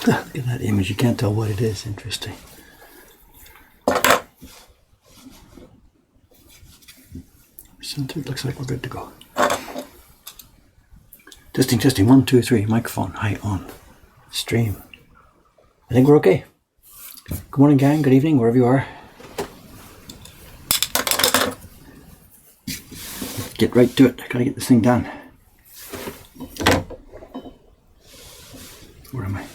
Look at that image. You can't tell what it is. Interesting. Centered. Looks like we're good to go. Testing, testing. 1, 2, 3. Microphone. Hi, on. Stream. I think we're okay. Good morning, gang. Good evening, wherever you are. Get right to it. I gotta get this thing done. Where am I?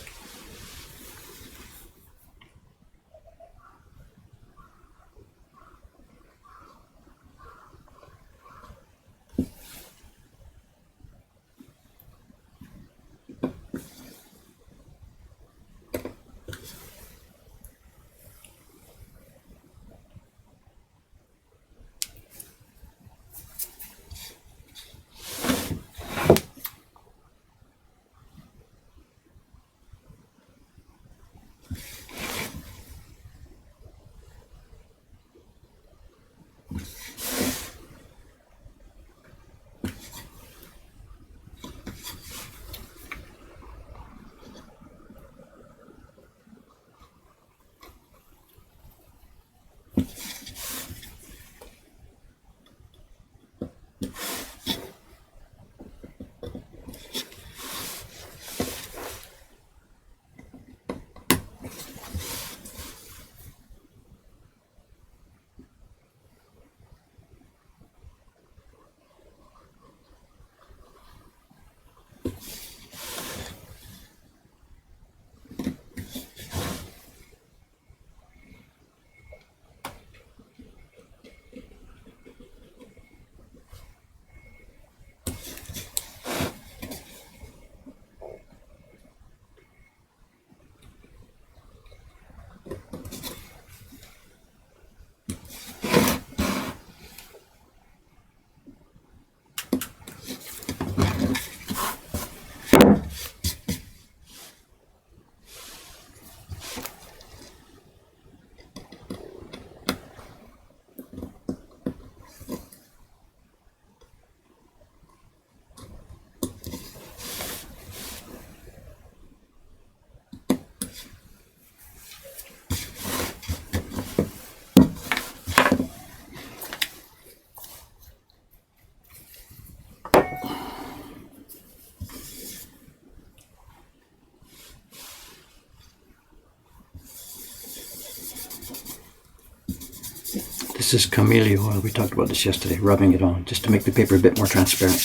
This is camellia oil. We talked about this yesterday, rubbing it on just to make the paper a bit more transparent.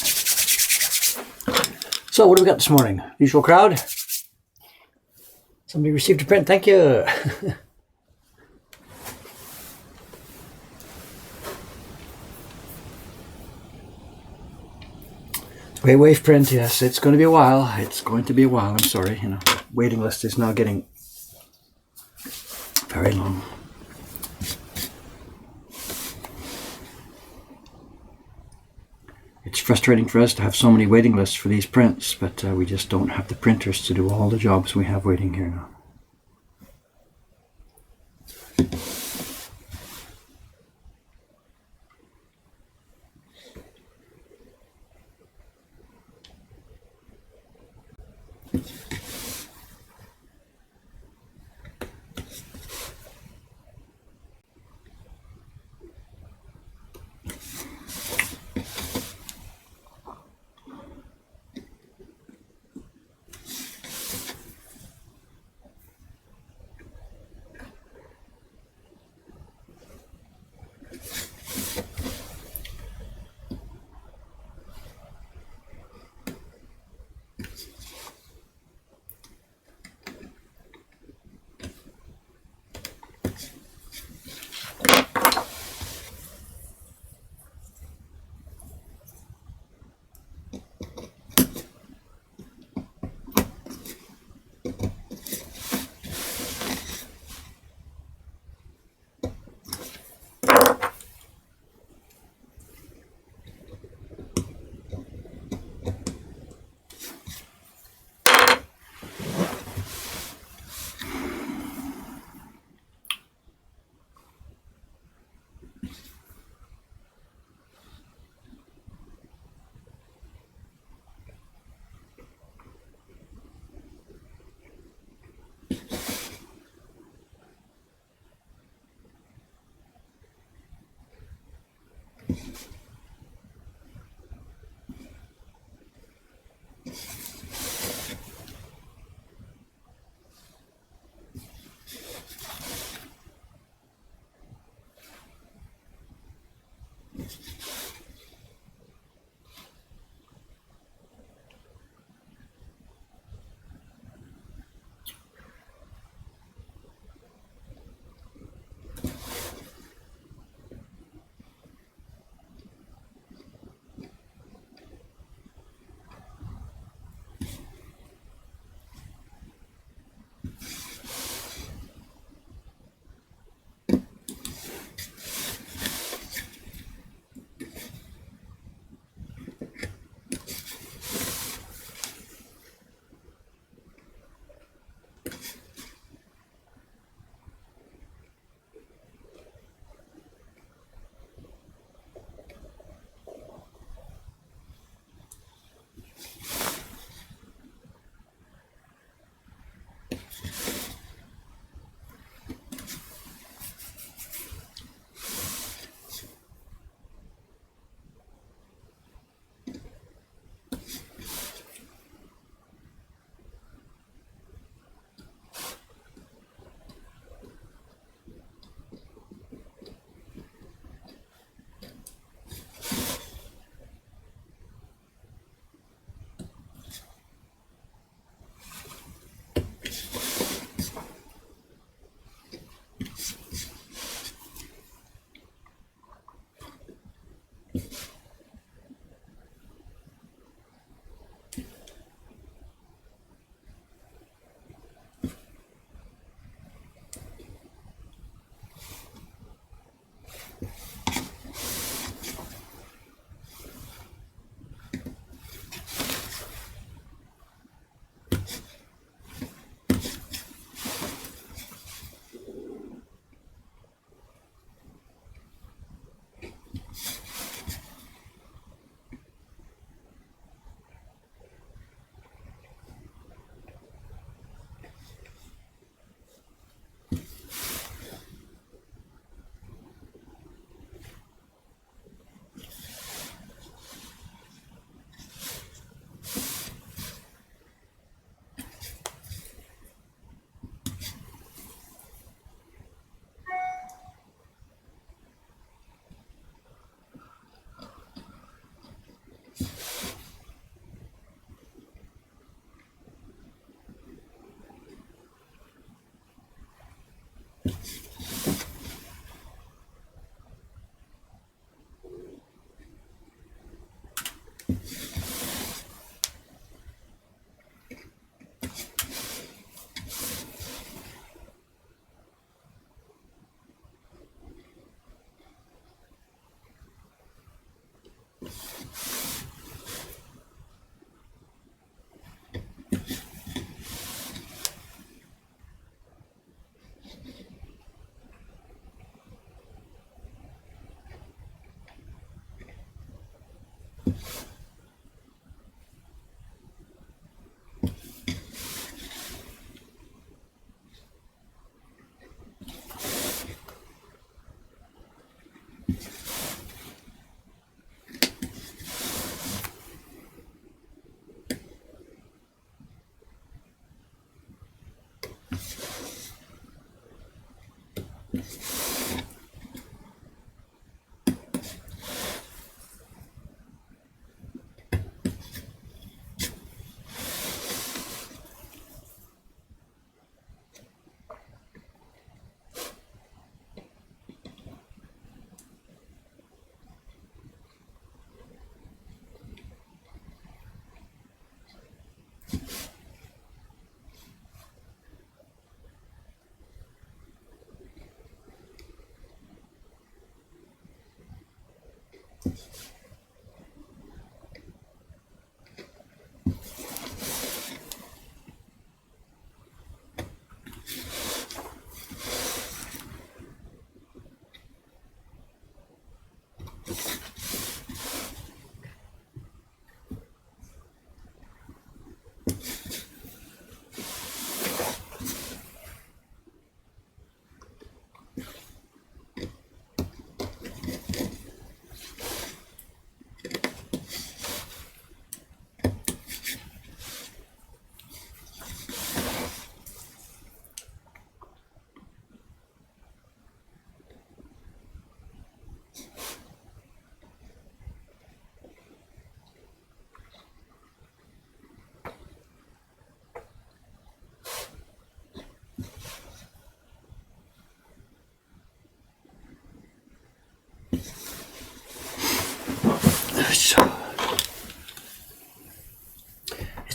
So what do we got this morning? Usual crowd? Somebody received a print. Thank you. Wave print, yes. It's going to be a while. It's going to be a while. I'm sorry. Waiting list is now getting very long. It's frustrating for us to have so many waiting lists for these prints, but we just don't have the printers to do all the jobs we have waiting here now.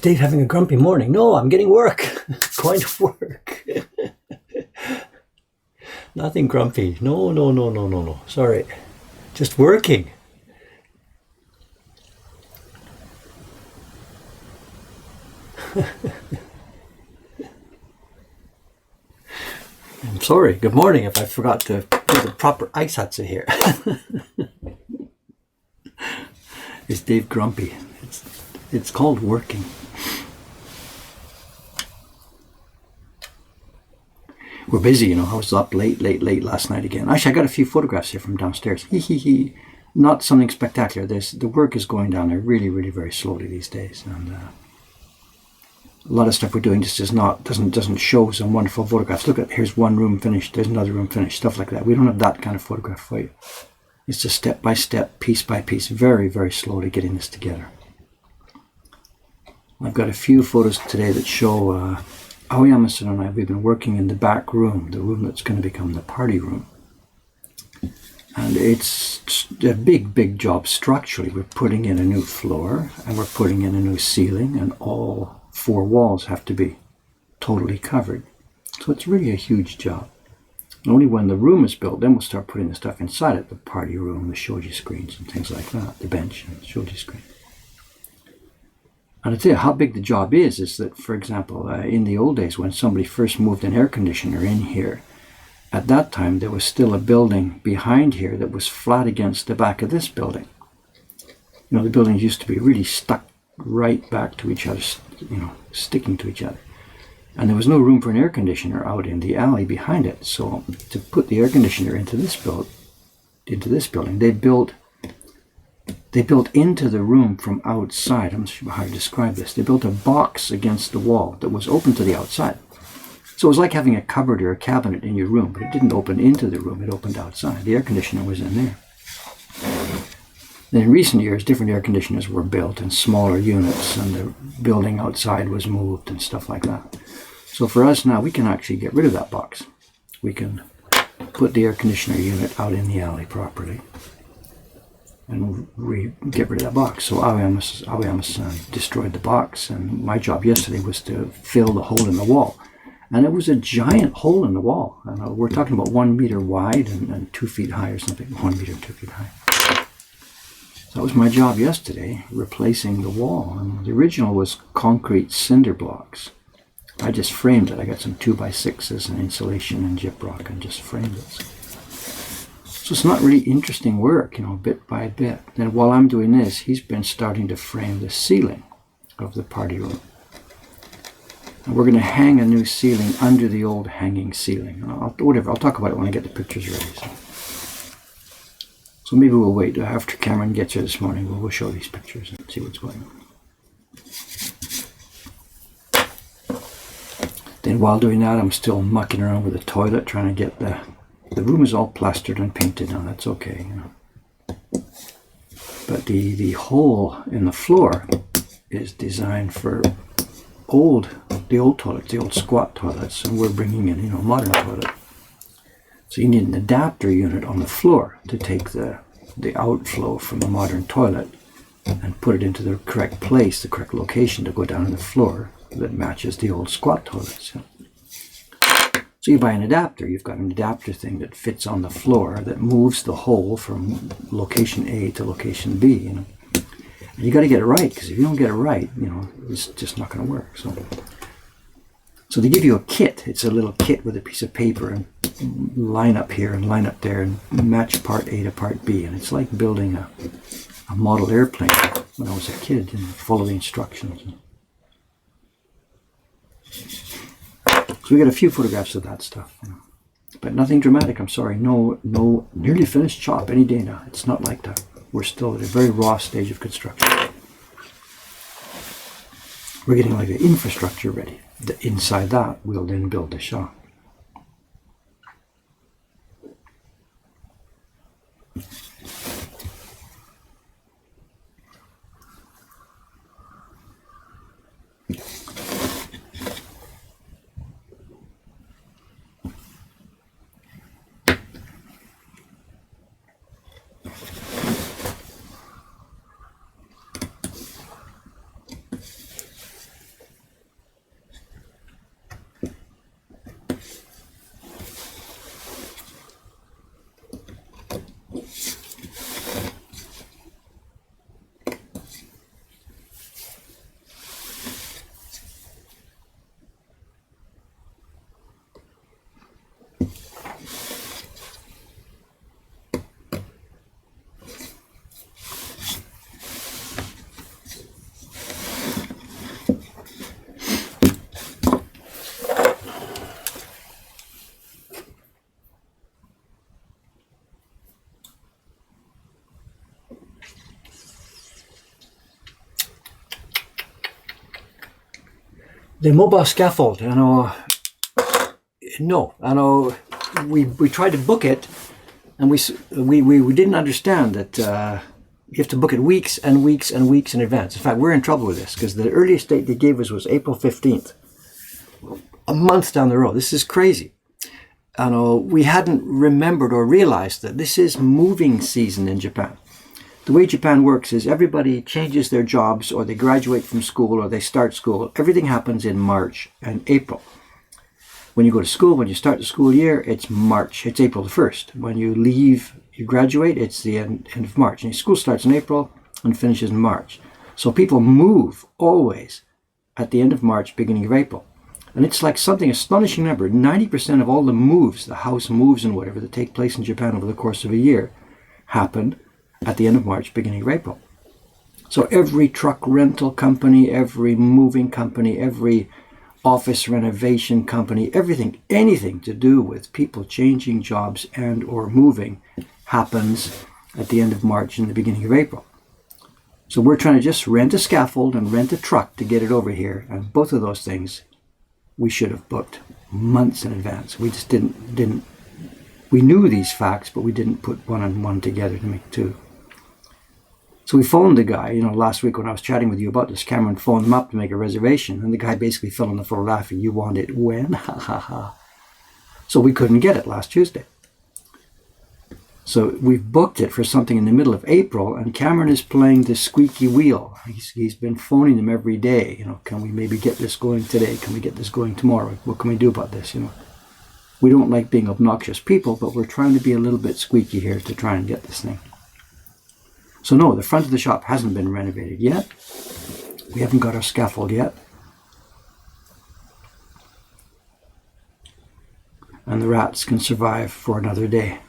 Is Dave having a grumpy morning? No, I'm getting work. Going to work. Nothing grumpy. No. Sorry. Just working. I'm sorry. Good morning if I forgot to put the proper ice hats in here. Is Dave grumpy? It's called working. We're busy, you know. I was up late last night again. Actually, I got a few photographs here from downstairs. Not something spectacular. The work is going down there really very slowly these days, and a lot of stuff we're doing just doesn't show some wonderful photographs. Look at, here's one room finished, there's another room finished, stuff like that. We don't have that kind of photograph for you. It's just step by step, piece by piece, very slowly getting this together. I've got a few photos today that show Aoyama-san and I, we've been working in the back room, the room that's going to become the party room. And it's a big job structurally. We're putting in a new floor, and we're putting in a new ceiling, and all 4 walls have to be totally covered. So it's really a huge job. And only when the room is built, then we'll start putting the stuff inside it, the party room, the shoji screens and things like that, the bench and the shoji screen. And I tell you how big the job is that, for example, in the old days when somebody first moved an air conditioner in here, at that time there was still a building behind here that was flat against the back of this building. You know, the buildings used to be really stuck right back to each other, you know, sticking to each other. And there was no room for an air conditioner out in the alley behind it. So to put the air conditioner into this building, they built into the room from outside. I'm not sure how to describe this. They built a box against the wall that was open to the outside. So it was like having a cupboard or a cabinet in your room, but it didn't open into the room, it opened outside. The air conditioner was in there. Then in recent years, different air conditioners were built in smaller units, and the building outside was moved and stuff like that. So for us now, we can actually get rid of that box. We can put the air conditioner unit out in the alley properly, and we get rid of that box. So Aoyama-san destroyed the box, and my job yesterday was to fill the hole in the wall. And it was a giant hole in the wall. And we're talking about 1 meter wide and 2 feet high or something. 1 meter, 2 feet high. So that was my job yesterday, replacing the wall. And the original was concrete cinder blocks. I just framed it. I got some 2x6s and insulation and gyprock and just framed it. So it's not really interesting work, you know, bit by bit. Then while I'm doing this, he's been starting to frame the ceiling of the party room. And we're going to hang a new ceiling under the old hanging ceiling. I'll talk about it when I get the pictures ready. So maybe we'll wait after Cameron gets here this morning. We'll show these pictures and see what's going on. Then while doing that, I'm still mucking around with the toilet, trying to get the room is all plastered and painted. Now that's okay, you know. But the hole in the floor is designed for the old toilets, the old squat toilets, and we're bringing in, you know, a modern toilet. So you need an adapter unit on the floor to take the outflow from the modern toilet and put it into the correct place, the correct location to go down on the floor that matches the old squat toilets. So you buy an adapter. You've got an adapter thing that fits on the floor that moves the hole from location A to location B, you know. And you got to get it right, because if you don't get it right, you know, it's just not going to work. So they give you a kit. It's a little kit with a piece of paper, and line up here and line up there and match part A to part B. And it's like building a model airplane when I was a kid, and follow the instructions. So we got a few photographs of that stuff, you know. But nothing dramatic, I'm sorry. No nearly finished job any day now. It's not like that. We're still at a very raw stage of construction. We're getting like the infrastructure ready. Inside that, we'll then build the shop. The mobile scaffold, no, we tried to book it, and we didn't understand that you have to book it weeks and weeks and weeks in advance. In fact, we're in trouble with this because the earliest date they gave us was April 15th, a month down the road. This is crazy. We hadn't remembered or realized that this is moving season in Japan. The way Japan works is everybody changes their jobs, or they graduate from school, or they start school. Everything happens in March and April. When you go to school, when you start the school year, it's March. It's April the 1st. When you leave, you graduate, it's the end of March. And school starts in April and finishes in March. So people move always at the end of March, beginning of April. And it's like something astonishing number. 90% of all the moves, the house moves and whatever that take place in Japan over the course of a year, happen at the end of March, beginning of April. So every truck rental company, every moving company, every office renovation company, everything, anything to do with people changing jobs and or moving happens at the end of March and the beginning of April. So we're trying to just rent a scaffold and rent a truck to get it over here. And both of those things we should have booked months in advance. We just didn't. We knew these facts, but we didn't put one and one together to make two. So we phoned the guy, last week when I was chatting with you about this, Cameron phoned him up to make a reservation, and the guy basically fell on the floor laughing. You want it when? Ha ha ha. So we couldn't get it last Tuesday. So we've booked it for something in the middle of April, and Cameron is playing the squeaky wheel. He's been phoning them every day. Can we maybe get this going today? Can we get this going tomorrow? What can we do about this? We don't like being obnoxious people, but we're trying to be a little bit squeaky here to try and get this thing. So no, the front of the shop hasn't been renovated yet. We haven't got our scaffold yet. And the rats can survive for another day.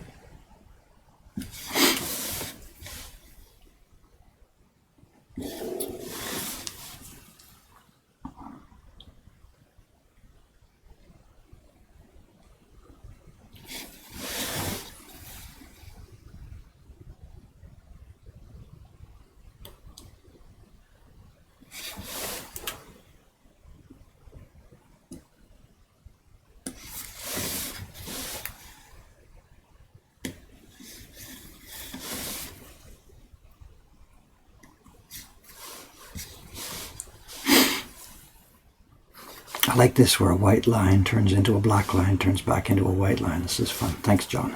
I like this where a white line turns into a black line, turns back into a white line. This is fun. Thanks, John.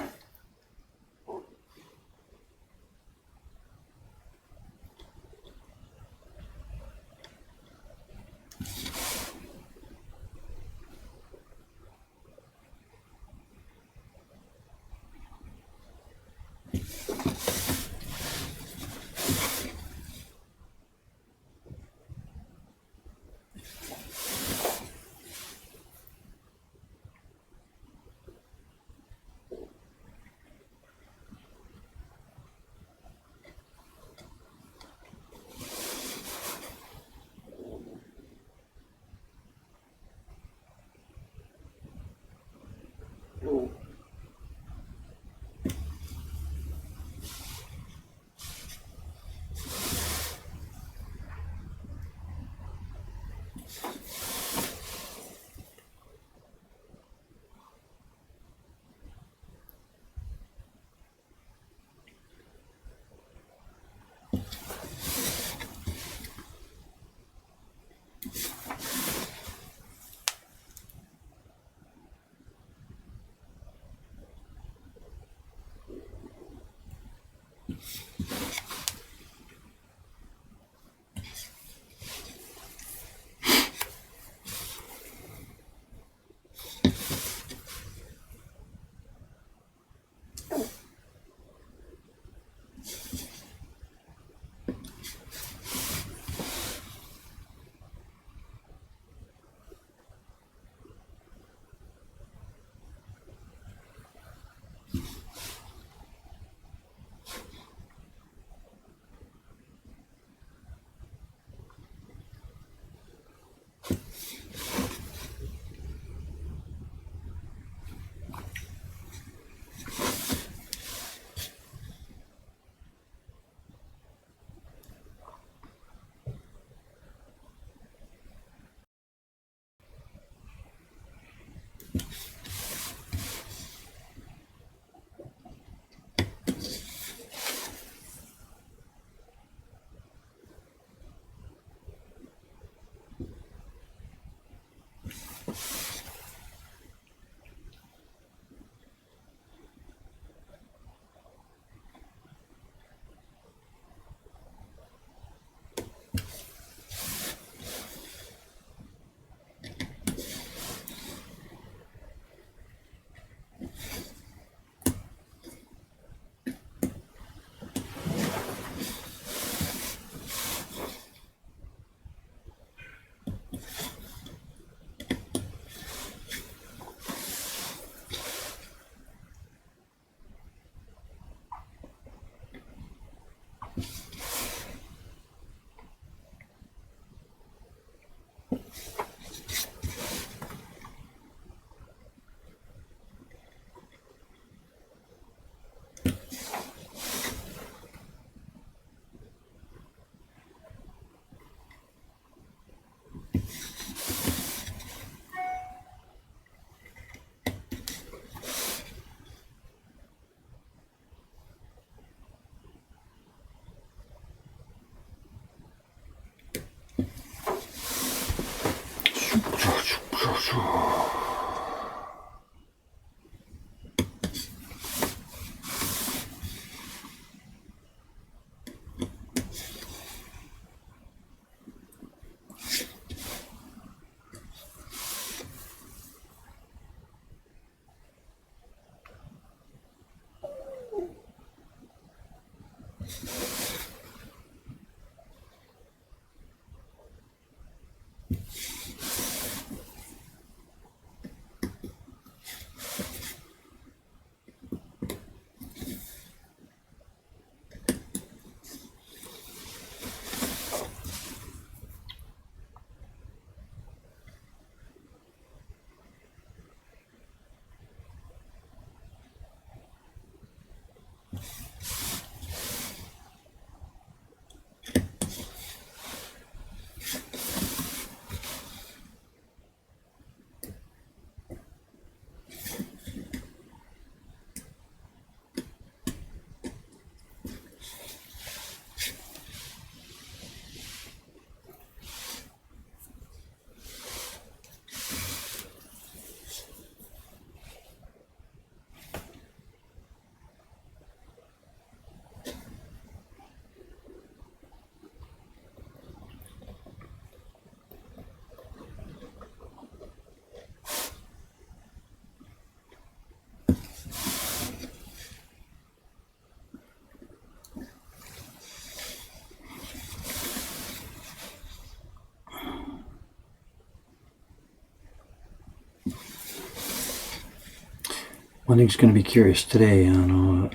One thing's going to be curious today, any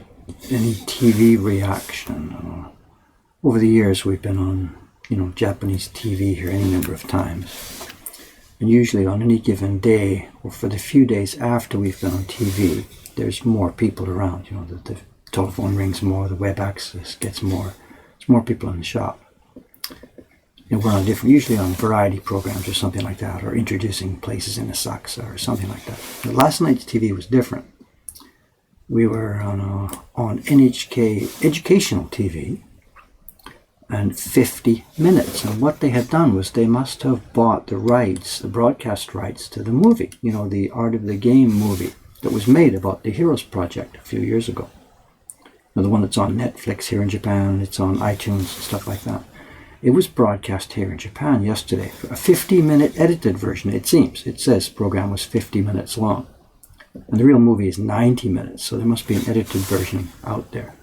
TV reaction. Over the years, we've been on, Japanese TV here any number of times. And usually on any given day, or for the few days after we've been on TV, there's more people around. The telephone rings more, the web access gets more. There's more people in the shop. We're on usually on variety programs or something like that, or introducing places in Asakusa or something like that. But last night's TV was different. We were on NHK educational TV, and 50 minutes. And what they had done was they must have bought the rights, the broadcast rights to the movie, the Art of the Game movie that was made about the Heroes Project a few years ago. The one that's on Netflix here in Japan, it's on iTunes and stuff like that. It was broadcast here in Japan yesterday. A 50-minute edited version, it seems. It says the program was 50 minutes long. And the real movie is 90 minutes, so there must be an edited version out there.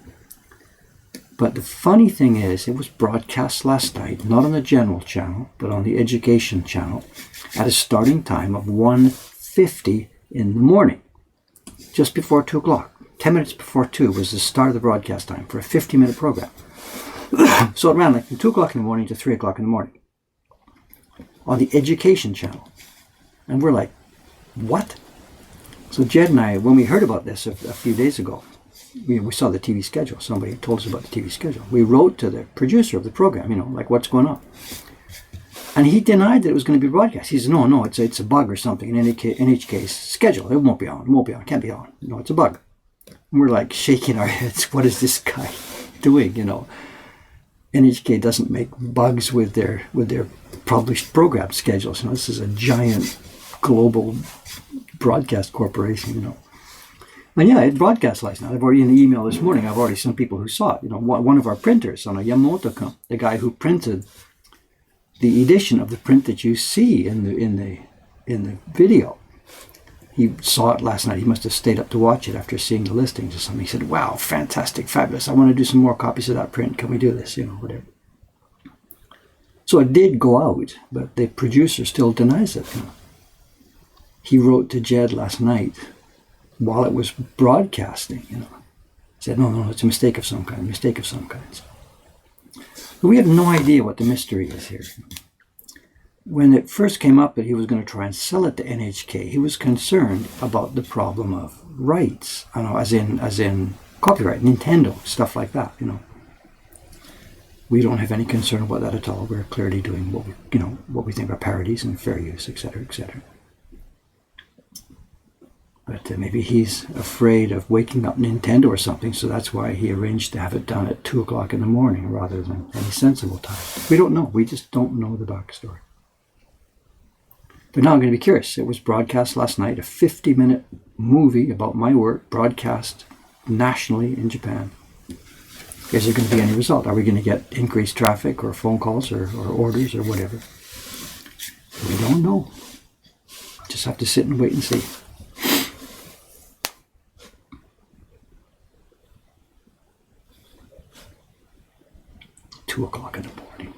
But the funny thing is, it was broadcast last night, not on the general channel, but on the education channel, at a starting time of 1:50 in the morning, just before 2 o'clock. 10 minutes before 2 was the start of the broadcast time for a 50-minute program. So it ran like from 2 o'clock in the morning to 3 o'clock in the morning on the education channel. And we're like, what? So Jed and I, when we heard about this a few days ago, we saw the TV schedule. Somebody told us about the TV schedule. We wrote to the producer of the program, like what's going on. And he denied that it was going to be broadcast. He said, no, it's a bug or something in NHK's schedule. It won't be on, can't be on. It's a bug. And we're like shaking our heads. What is this guy doing, NHK doesn't make bugs with their published program schedules. This is a giant global broadcast corporation, And yeah, it broadcast last night. I've already in the email this morning. I've already seen people who saw it. One of our printers, Yamamoto-kun, the guy who printed the edition of the print that you see in the video. He saw it last night. He must have stayed up to watch it after seeing the listings or something. He said, "Wow, fantastic, fabulous! I want to do some more copies of that print. Can we do this? Whatever." So it did go out, but the producer still denies it. He wrote to Jed last night while it was broadcasting, said, no, it's a mistake of some kind, But we have no idea what the mystery is here. When it first came up that he was going to try and sell it to NHK, he was concerned about the problem of rights, as in copyright, Nintendo, stuff like that, We don't have any concern about that at all. We're clearly doing what we think are parodies and fair use, etc., etc. But maybe he's afraid of waking up Nintendo or something, so that's why he arranged to have it done at 2 o'clock in the morning rather than any sensible time. We don't know. We just don't know the backstory. But now I'm going to be curious. It was broadcast last night, a 50-minute movie about my work, broadcast nationally in Japan. Is there going to be any result? Are we going to get increased traffic or phone calls or orders or whatever? We don't know. Just have to sit and wait and see. 2 o'clock in the morning.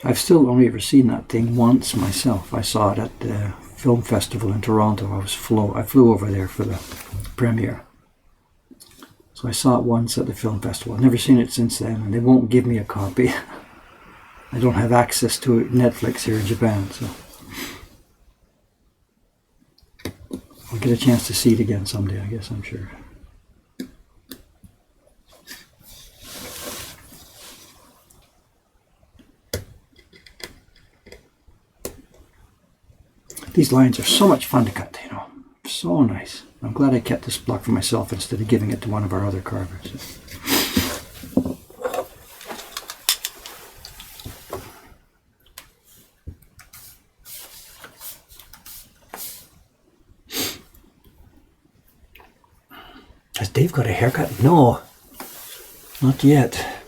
I've still only ever seen that thing once myself. I saw it at the film festival in Toronto. I flew over there for the premiere. So I saw it once at the film festival. I've never seen it since then, and they won't give me a copy. I don't have access to Netflix here in Japan, so I'll get a chance to see it again someday, I guess, I'm sure. These lines are so much fun to cut, so nice. I'm glad I kept this block for myself instead of giving it to one of our other carvers. Has Dave got a haircut? No, not yet.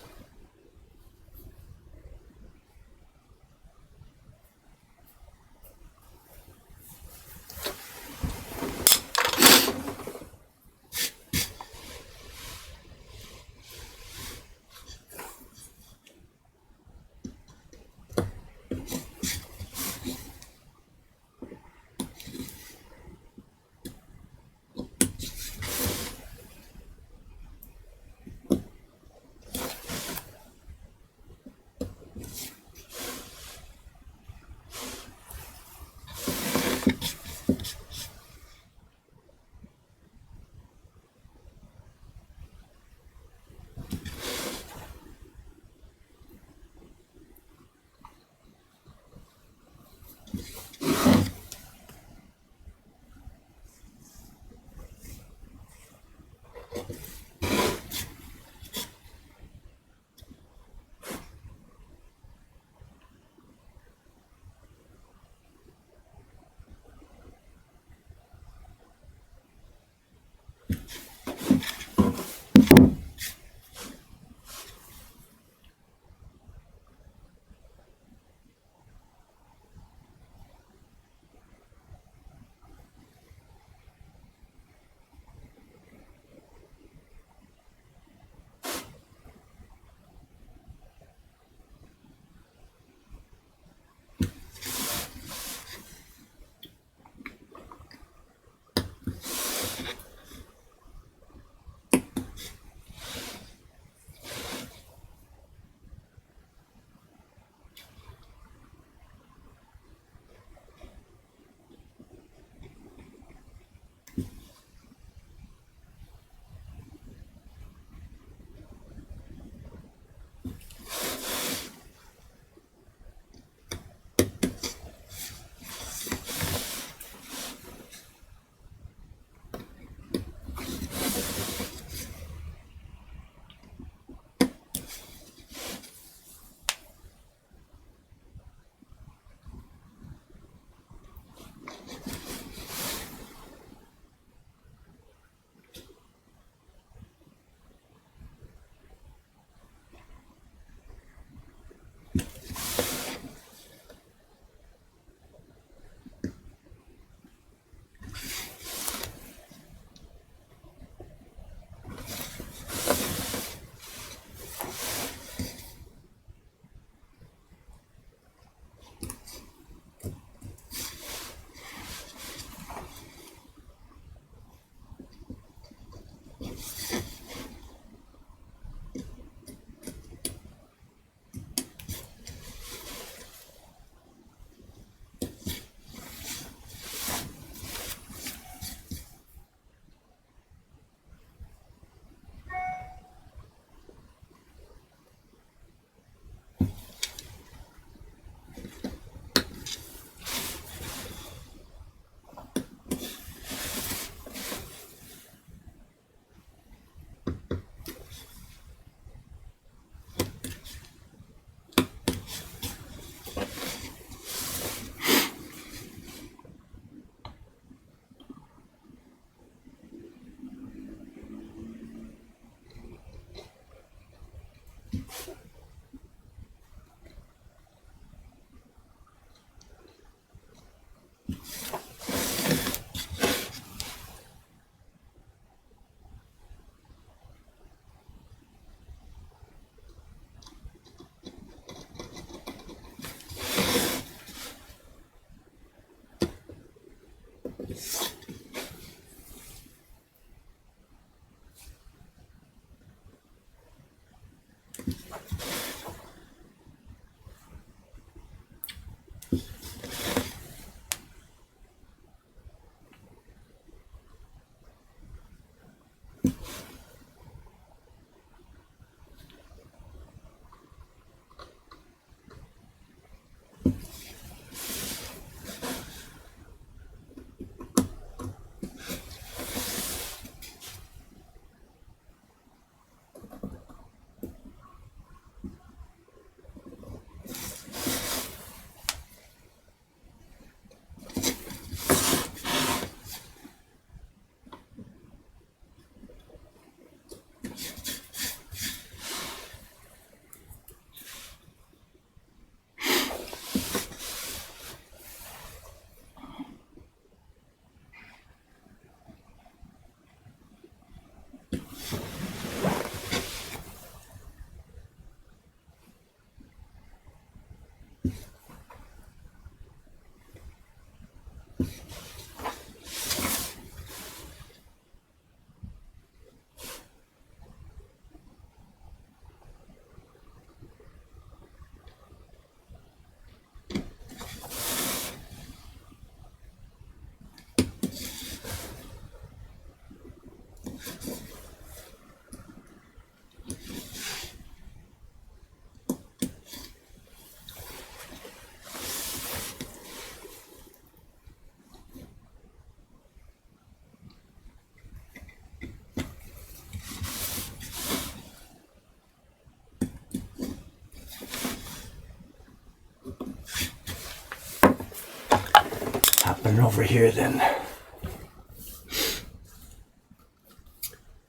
turn it over here then.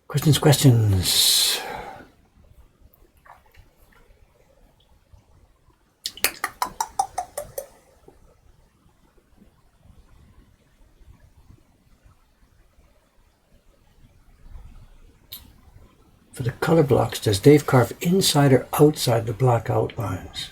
Questions. For the color blocks, does Dave carve inside or outside the black outlines?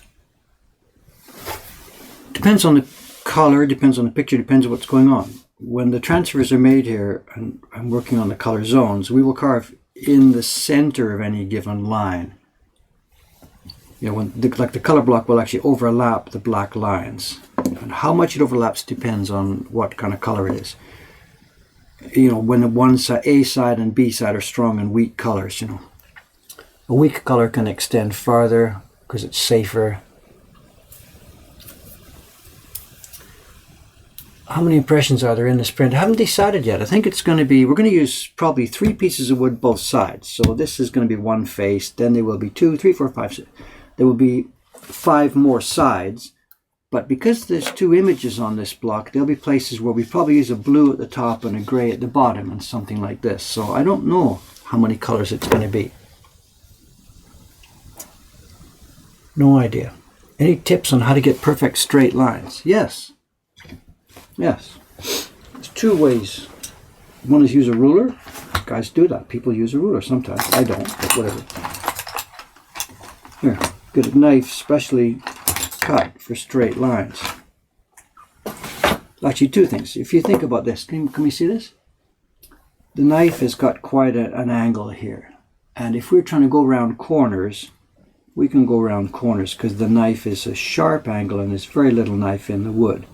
Depends on the color, depends on the picture, depends on what's going on. When the transfers are made here, and I'm working on the color zones, we will carve in the center of any given line. You know, like the color block will actually overlap the black lines. And how much it overlaps depends on what kind of color it is. You know, when the one side, A side and B side are strong and weak colors, you know. A weak color can extend farther because it's safer. How many impressions are there in this print? I haven't decided yet. I think it's going to be, we're going to use probably 3 pieces of wood both sides. So this is going to be one face, then there will be 2, 3, 4, 5, 6. There will be 5 more sides. But because there's 2 images on this block, there'll be places where we probably use a blue at the top and a gray at the bottom and something like this. So I don't know how many colors it's going to be. No idea. Any tips on how to get perfect straight lines? Yes. Yes. There's 2 ways. One is use a ruler. Guys do that. People use a ruler sometimes. I don't, but whatever. Here, get a knife specially cut for straight lines. Actually, 2 things. If you think about this, can we see this? The knife has got quite an angle here. And if we're trying to go around corners, we can go around corners because the knife is a sharp angle and there's very little knife in the wood.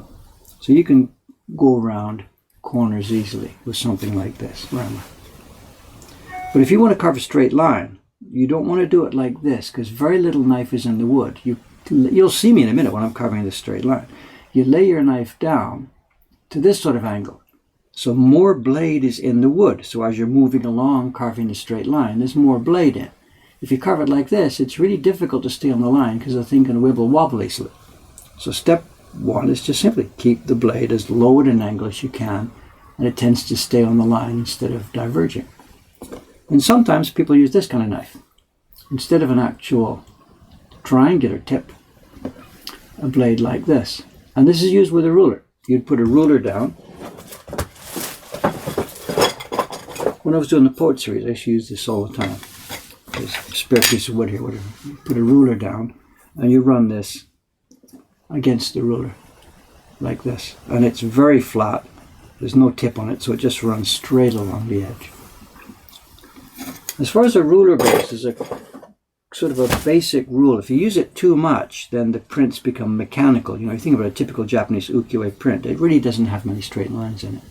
So you can go around corners easily with something like this. But if you want to carve a straight line, you don't want to do it like this because very little knife is in the wood. You'll see me in a minute when I'm carving this straight line. You lay your knife down to this sort of angle. So more blade is in the wood. So as you're moving along carving a straight line, there's more blade in. If you carve it like this, it's really difficult to stay on the line because the thing can wibble wobble easily. So step 1 is to simply keep the blade as low at an angle as you can, and it tends to stay on the line instead of diverging. And sometimes people use this kind of knife. Instead of an actual triangular tip, a blade like this. And this is used with a ruler. You'd put a ruler down. When I was doing the Poet series, I used to use this all the time. There's a spare piece of wood here, whatever. You put a ruler down, and you run this against the ruler, like this. And it's very flat. There's no tip on it, so it just runs straight along the edge. As far as a ruler goes, there's a sort of a basic rule. If you use it too much, then the prints become mechanical. You know, you think about a typical Japanese ukiyo-e print, it really doesn't have many straight lines in it.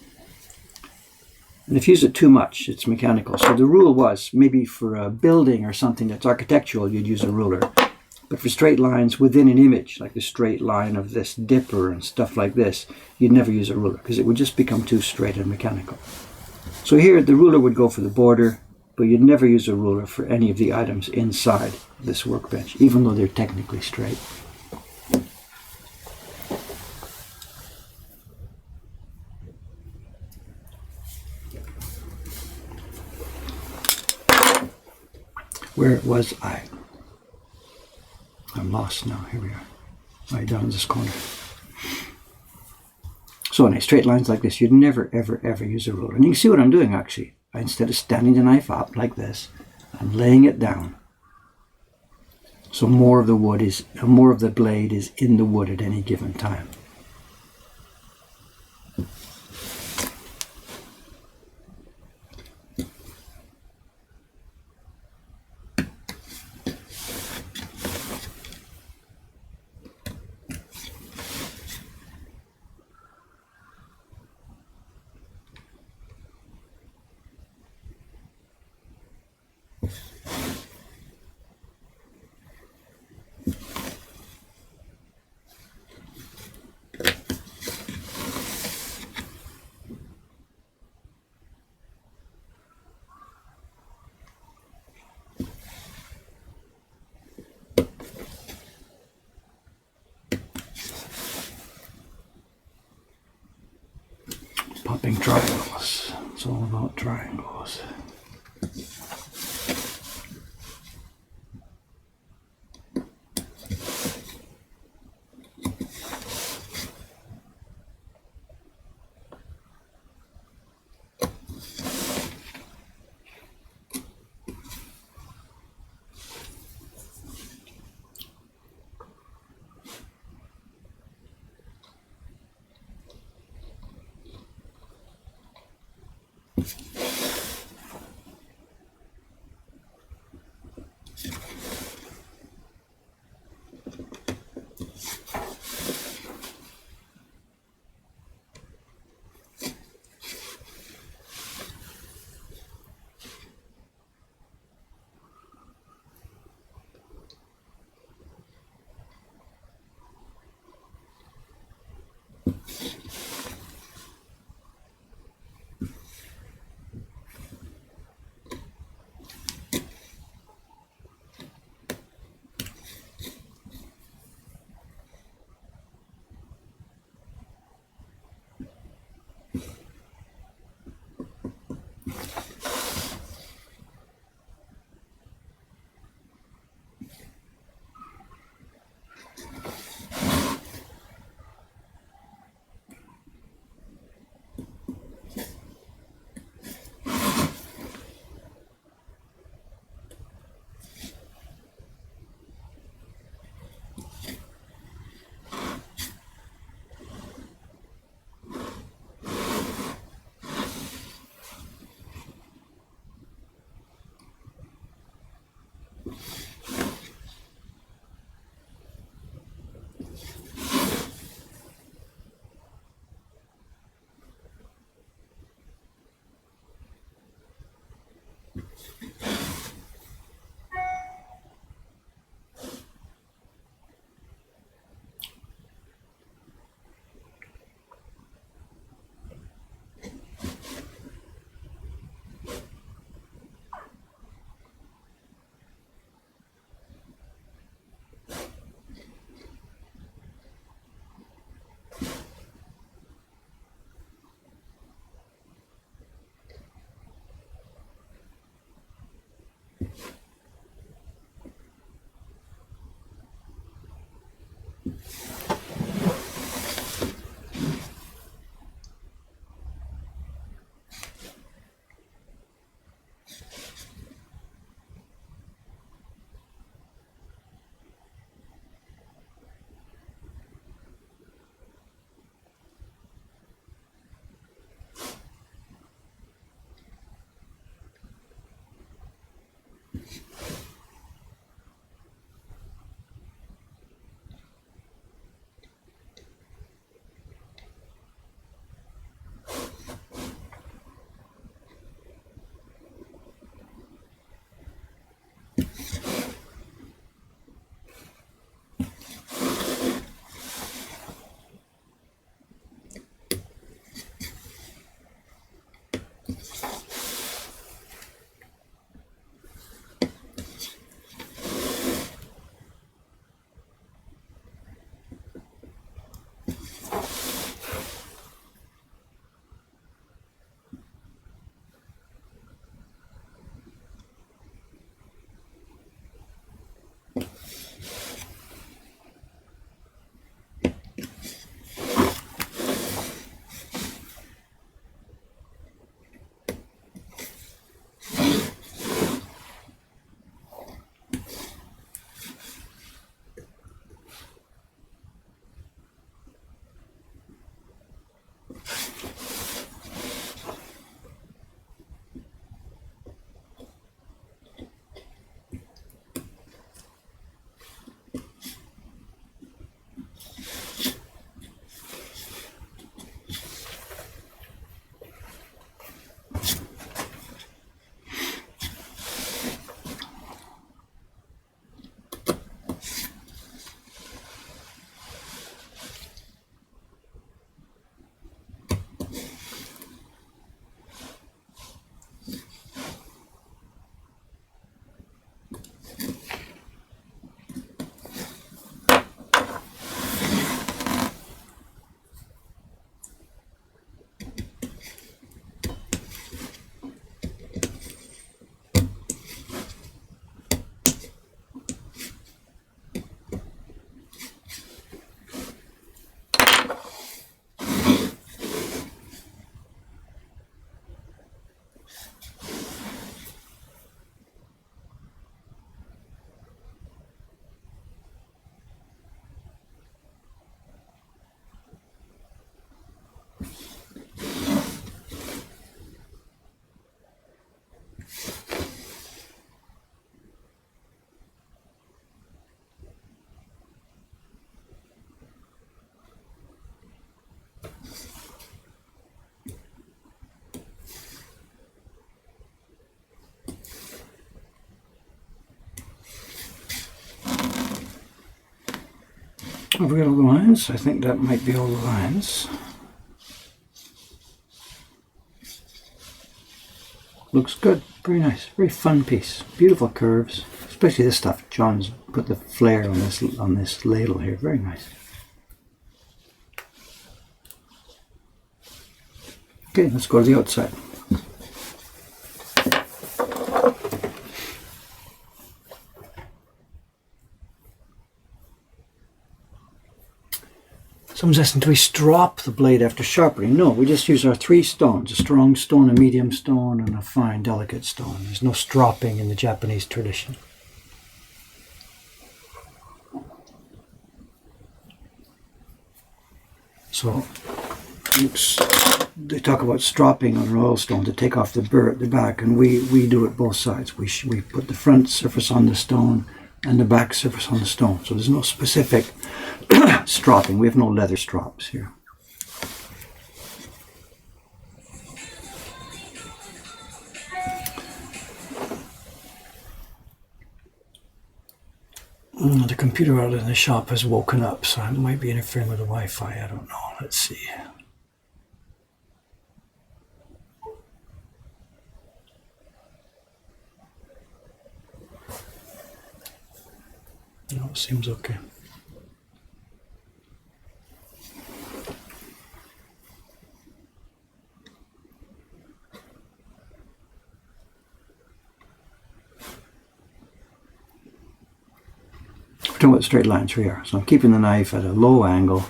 And if you use it too much, it's mechanical. So the rule was, maybe for a building or something that's architectural, you'd use a ruler. But for straight lines within an image, like the straight line of this dipper and stuff like this, you'd never use a ruler because it would just become too straight and mechanical. So here the ruler would go for the border, but you'd never use a ruler for any of the items inside this workbench, even though they're technically straight. Where was I? I'm lost now. Here we are. Right down this corner. So anyway, straight lines like this, you'd never, ever, ever use a ruler. And you can see what I'm doing actually. Instead of standing the knife up like this, I'm laying it down. So more of the blade is in the wood at any given time. developing triangles. It's all about triangles. Have we got all the lines? I think that might be all the lines. Looks good. Very nice. Very fun piece. Beautiful curves. Especially this stuff. John's put the flair on this ladle here. Very nice. Okay, let's go to the outside. Someone's asking, do we strop the blade after sharpening? No, we just use our 3 stones, a strong stone, a medium stone, and a fine, delicate stone. There's no stropping in the Japanese tradition. So, they talk about stropping on an oil stone to take off the burr at the back, and we do it both sides. We put the front surface on the stone and the back surface on the stone. So there's no specific stropping. We have no leather strops here. The computer out in the shop has woken up, so it might be interfering with the Wi-Fi. I don't know. Let's see. No, it seems okay. We're talking about straight lines here. So I'm keeping the knife at a low angle,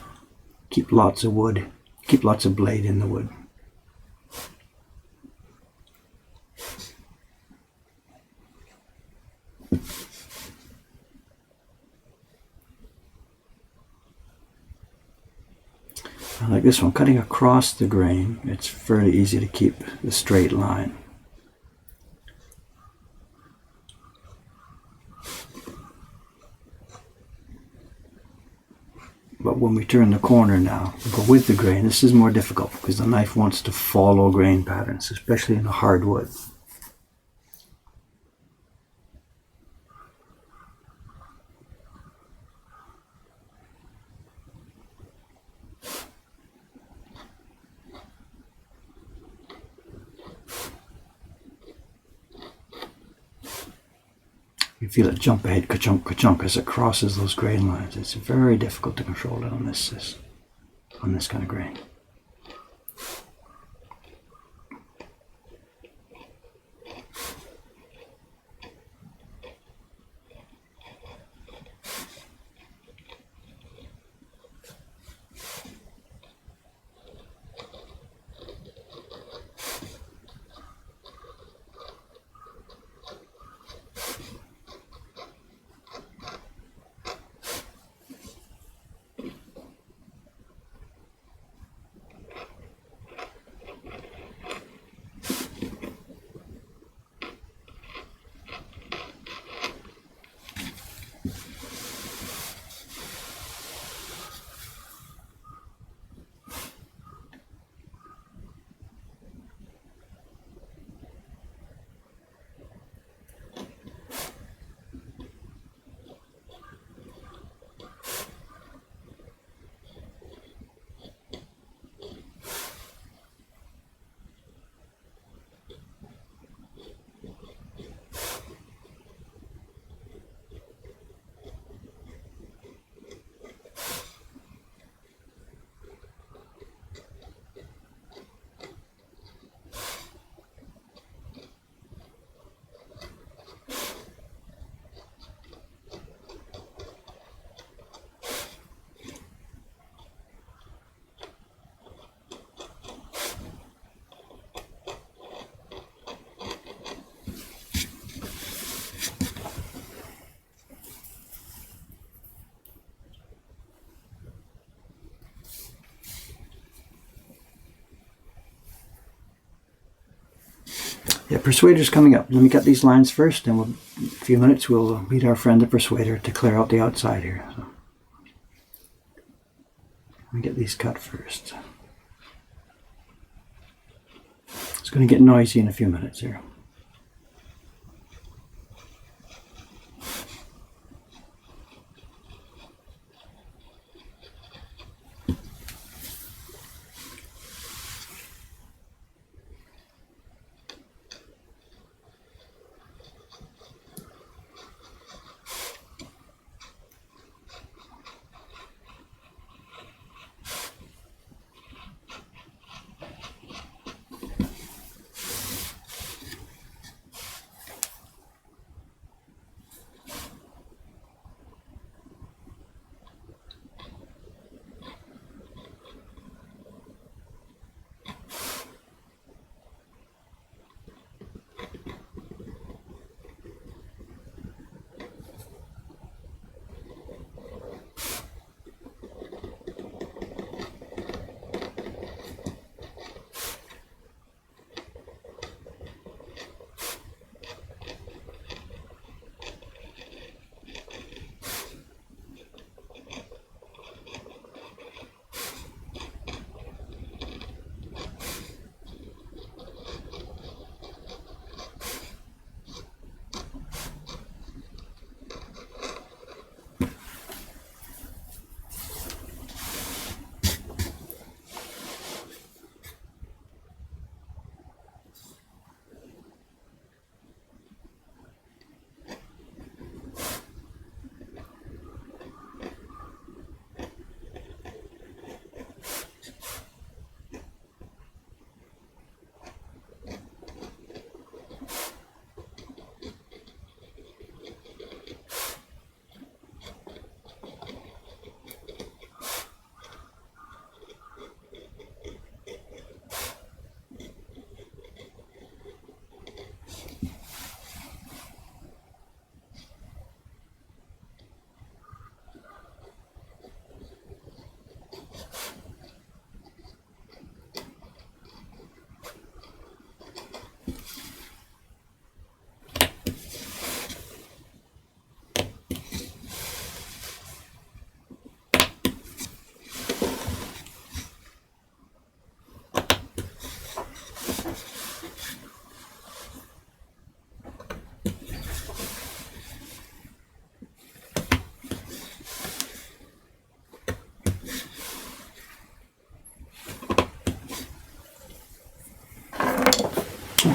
keep lots of wood, keep lots of blade in the wood. Like this one, cutting across the grain, it's fairly easy to keep the straight line. But when we turn the corner now, we go with the grain, this is more difficult because the knife wants to follow grain patterns, especially in a hardwood. You feel it jump ahead, ka-chunk, ka-chunk, as it crosses those grain lines. It's very difficult to control it on this kind of grain. Yeah, Persuader's coming up. Let me cut these lines first, and in a few minutes we'll meet our friend the Persuader to clear out the outside here. So, let me get these cut first. It's going to get noisy in a few minutes here.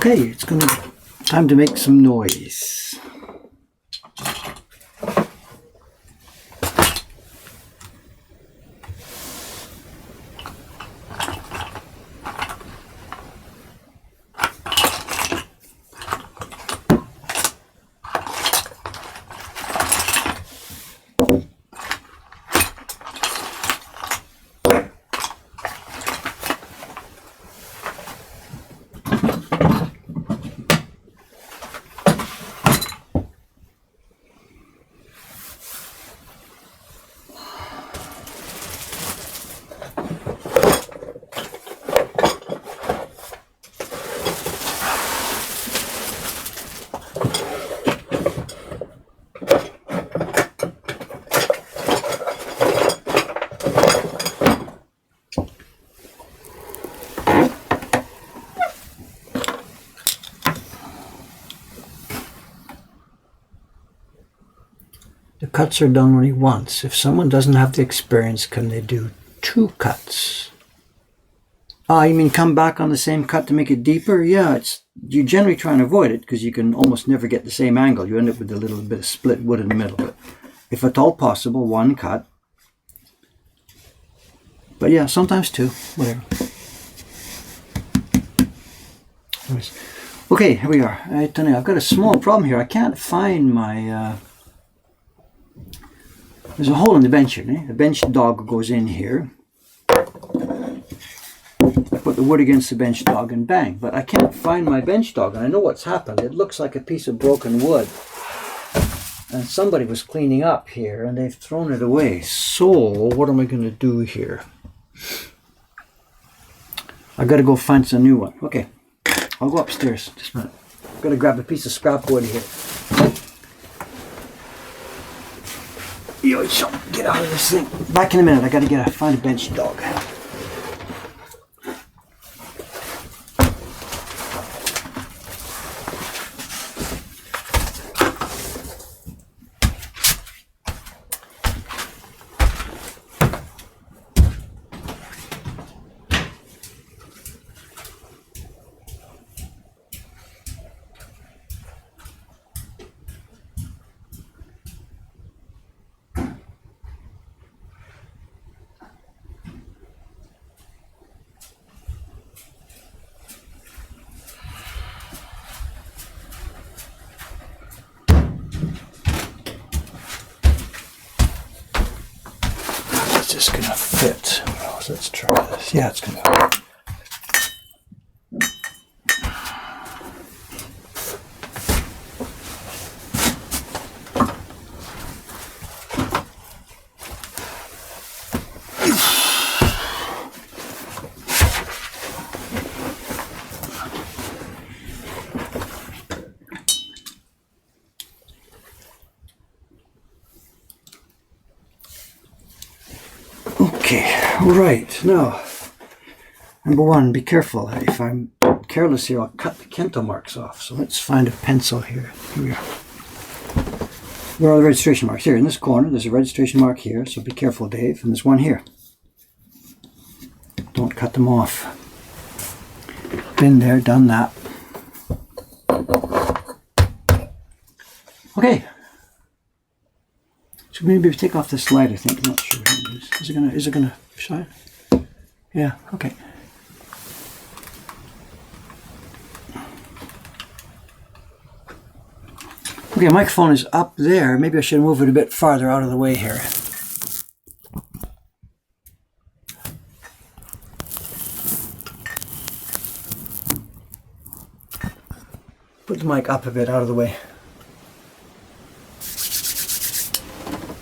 Okay, it's time to make some noise. The cuts are done only once. If someone doesn't have the experience, can they do 2 cuts? You mean come back on the same cut to make it deeper? Yeah, you generally try and avoid it because you can almost never get the same angle. You end up with a little bit of split wood in the middle. But if at all possible, 1 cut. But yeah, sometimes 2, whatever. Anyways. Okay, here we are. I've got a small problem here. I can't find my... There's a hole in the bench here. The bench dog goes in here. I put the wood against the bench dog and bang. But I can't find my bench dog, and I know what's happened. It looks like a piece of broken wood. And somebody was cleaning up here, and they've thrown it away. So, what am I going to do here? I've got to go find some new one. Okay, I'll go upstairs. Just a minute. I've got to grab a piece of scrap wood here. Get out of this thing. Back in a minute. I got to find a bench dog. Is this gonna fit? Oh, let's try this. Yeah, it's gonna fit. Okay, right, now, number 1, be careful. If I'm careless here, I'll cut the Kento marks off. So let's find a pencil here. Here we are. Where are the registration marks? Here, in this corner, there's a registration mark here, so be careful, Dave. And there's one here. Don't cut them off. Been there, done that. Okay. So maybe take off this light, I think. I'm not sure what it is. Is it gonna shine? Yeah, okay. Okay, microphone is up there. Maybe I should move it a bit farther out of the way here. Put the mic up a bit out of the way.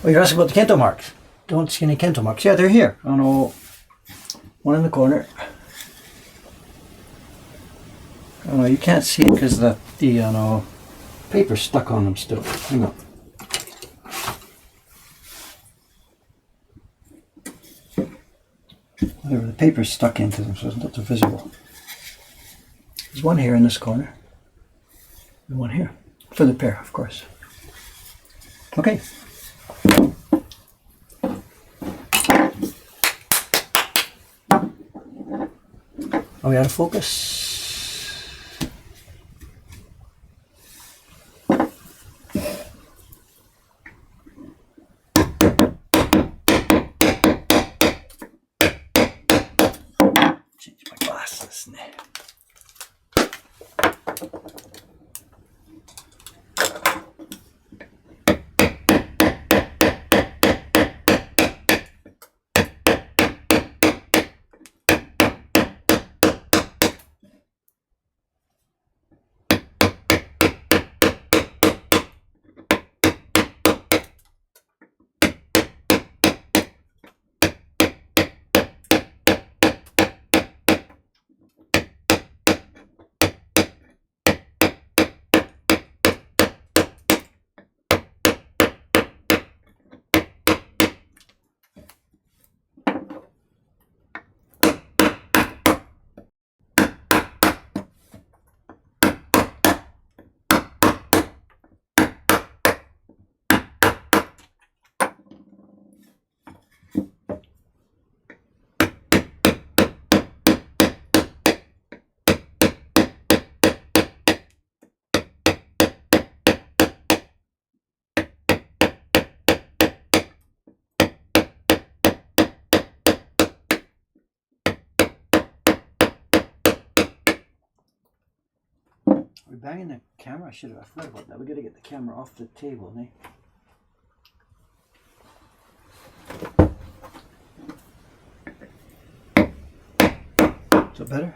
Oh, you're asking about the Kento marks. Don't see any Kento marks. Yeah, they're here. Oh no. One in the corner. Oh no, you can't see it because the paper's stuck on them still. Hang on. Whatever, the paper's stuck into them, so it's not so visible. There's one here in this corner. And one here. For the pair, of course. Okay. Are we out of focus? We're banging the camera. I forgot about that. We got to get the camera off the table, eh? Is that better?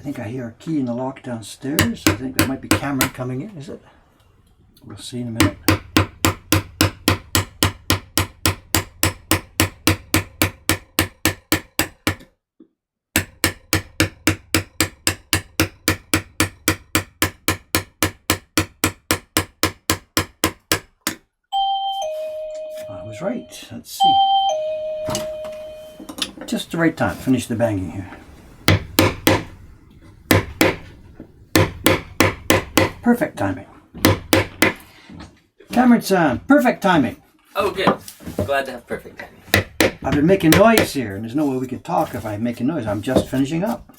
think I hear a key in the lock downstairs. I think that might be Cameron coming in, is it? We'll see in a minute. I was right. Let's see. Just the right time. Finish the banging here. Perfect timing. Cameron-san, perfect timing. Oh, good. Glad to have perfect timing. I've been making noise here, and there's no way we could talk if I'm making noise. I'm just finishing up.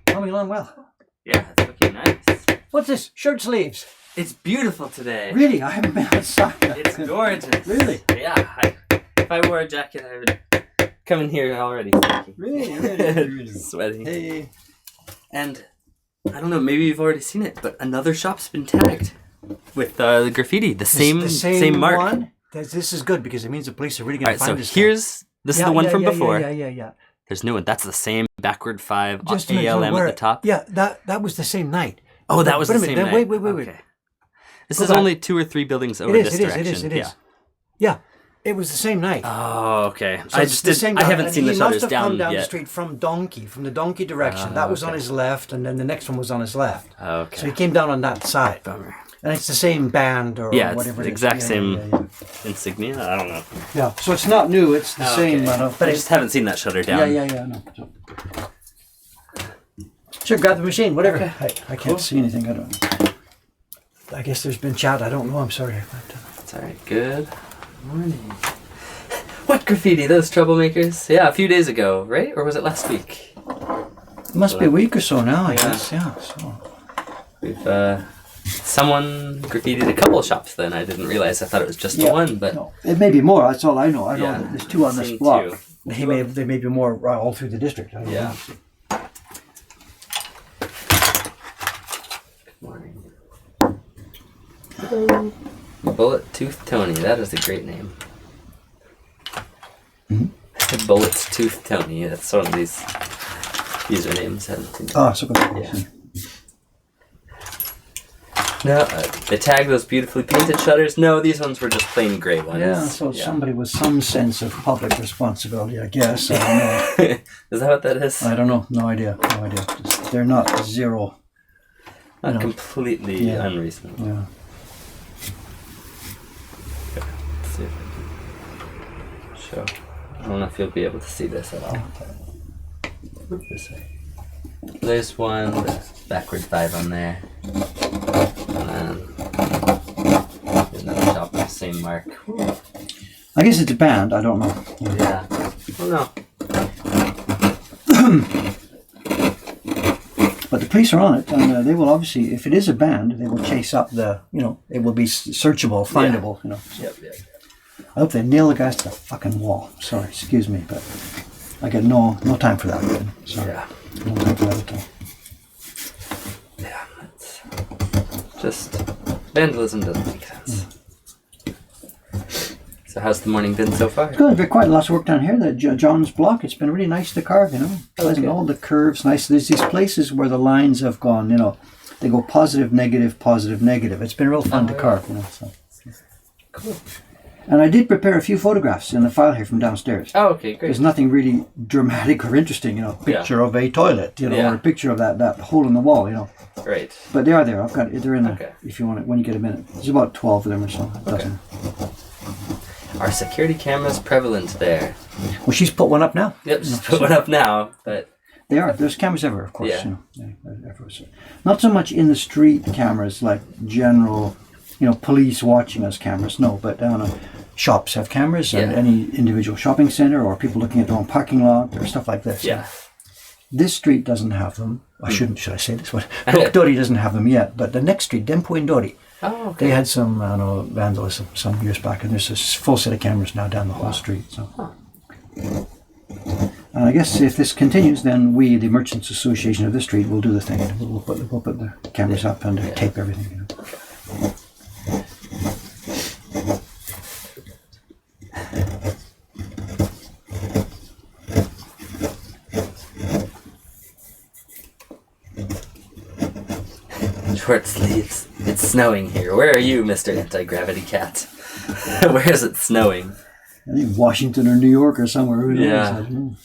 Coming along well. Yeah, it's looking nice. What's this? Shirt sleeves. It's beautiful today. Really? I haven't been outside. It's gorgeous. Really? Yeah. If I wore a jacket, I would come in here already. Really? Sweating. Hey. And I don't know, maybe you've already seen it, but another shop's been tagged with the graffiti. The same mark. One? This is good because it means the police are really going to find this. This is the one from before. Yeah. There's new one. That's the same backward 5 Just ALM at the top. Yeah, that was the same night. Oh, that was the same night. Wait. Okay. This is only 2 or 3 buildings over this direction. It is. Yeah, it was the same night. Oh, okay. So I haven't seen the shutters down yet. He must have come down the street from the Donkey direction. That was on his left, and then the next one was on his left. Okay. So he came down on that side. Bummer. And it's the same band or whatever. It's the exact same insignia. I don't know. Yeah, so it's not new. It's the same. But I just haven't seen that shutter down. Yeah. No. Sure, grab the machine. Whatever. Okay. I can't see anything. I don't know. I guess there's been chat. I don't know. I'm sorry. It's all right. Good morning. What graffiti? Those troublemakers? Yeah, a few days ago, right? Or was it last week? It must be a week or so now, I guess. Yeah. So we've someone graffitied a couple of shops. Then I didn't realize. I thought it was just the one, but no, it may be more. That's all I know. I know that there's 2 on this block. 2. They may be more all through the district. I don't know. Good morning. Bullet Tooth Tony. That is a great name. Mm-hmm. Bullet's Tooth Tony. That's one of these usernames. Oh, so good. Yeah. No, they tag those beautifully painted shutters. No, these ones were just plain gray ones. Yeah, so somebody with some sense of public responsibility, I guess. I don't know. Is that what that is? I don't know. No idea. They're not zero. Not completely unreasonable. Yeah. Okay, let's see if I can show. I don't know if you'll be able to see this at all. This way. There's one, the backward 5 on there. And then there's another shop with the same mark. I guess it's a band. I don't know. Yeah. Oh no. But the police are on it, and they will obviously, if it is a band, they will chase up it will be searchable, findable, So. Yep. I hope they nail the guys to the fucking wall. Sorry, excuse me, but I get no time for that. Sorry. Yeah. No time for that at all. Yeah, it's just vandalism doesn't make sense. So how's the morning been so far? Good, very quiet. Lots of work down here. The John's block. It's been really nice to carve. Pleasant. All the curves nice. There's these places where the lines have gone. They go positive, negative, positive, negative. It's been real fun to carve. So. Cool. And I did prepare a few photographs in the file here from downstairs. Oh, okay, great. There's nothing really dramatic or interesting, picture of a toilet, or a picture of that hole in the wall, Right. But they are there. They're in there if you want it, when you get a minute. There's about 12 of them or so. Okay. Are security cameras prevalent there? Well, she's put one up now. Yep, she's put one up now, but... They are. There's cameras everywhere, of course. Yeah. Not so much in the street cameras like general... police watching us cameras, no, but shops have cameras, and any individual shopping center or people looking at their own parking lot or stuff like this. Yeah. This street doesn't have them. Should I say this one? Dori doesn't have them yet, but the next street, Dempo and Dori, they had some vandalism some years back, and there's a full set of cameras now down the whole street. So. And I guess if this continues, then we, the Merchants Association of this street, will do the thing. We'll put the cameras up and tape everything. Short sleeves. It's snowing here. Where are you, Mr. Anti-Gravity Cat? Where is it snowing? I think Washington or New York or somewhere. Who knows? Yeah. I don't know.